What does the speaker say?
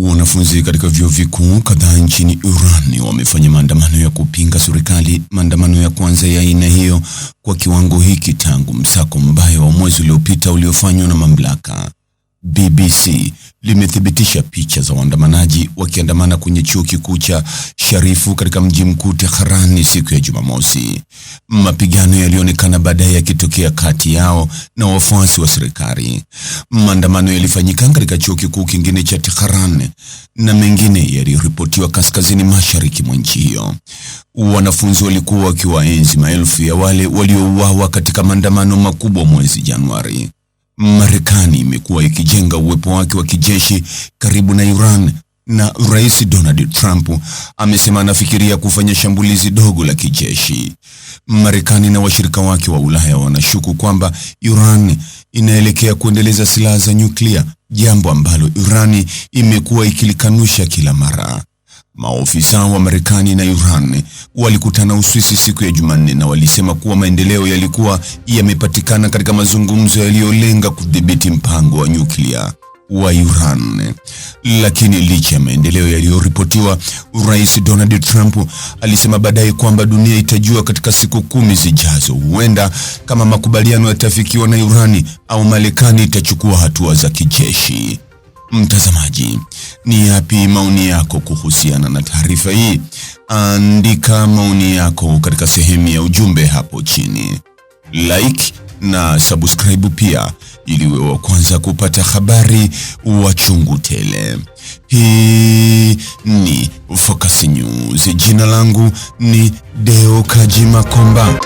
Wanafunzi katika vyuo vikuu kadhaa nchini Iran wamefanya maandamano ya kupinga serikali, maandamano ya kwanza ya aina hiyo kwa kiwango hiki tangu msako mbaya wa mwezi uliopita uliofanywa na mamlaka. BBC limethibitisha picha za waandamanaji wakiandamana kwenye chuo kikuu cha Sharifu katika mji mkuu Tehran siku ya Jumamosi. Mapigano yalionekana baadaye yakitokea kati yao na wafuasi wa serikali. Maandamano yalifanyika katika chuo kikuu kingine cha Tehran na mengine yaliripotiwa kaskazini mashariki mwa nchi hiyo. Wanafunzi walikuwa wakiwaenzi maelfu ya wale waliouawa katika maandamano makubwa mwezi Januari. Marekani imekuwa ikijenga uwepo wake wa kijeshi karibu na Iran na Rais Donald Trump amesema anafikiria kufanya shambulizi dogo la kijeshi. Marekani na washirika wake wa Ulaya wanashuku kwamba Iran inaelekea kuendeleza silaha za nyuklia, jambo ambalo Iran imekuwa ikilikanusha kila mara. Maofisa wa Marekani na Iran walikutana Uswisi siku ya Jumanne na walisema kuwa maendeleo yalikuwa yamepatikana katika mazungumzo yaliyolenga kudhibiti mpango wa nyuklia wa Iran. Lakini licha ya maendeleo yaliyoripotiwa, Rais Donald Trump alisema baadaye kwamba dunia itajua katika siku 10 zijazo, huenda kama makubaliano yatafikiwa na Iran au Marekani itachukua hatua za kijeshi. Mtazamaji, ni yapi maoni yako kuhusiana na taarifa hii? Andika maoni yako katika sehemu ya ujumbe hapo chini. Like na subscribe pia ili uwe wa kwanza kupata habari wa chungu tele. Hii ni Focus News. Jina langu ni Deo Kaji Makomba.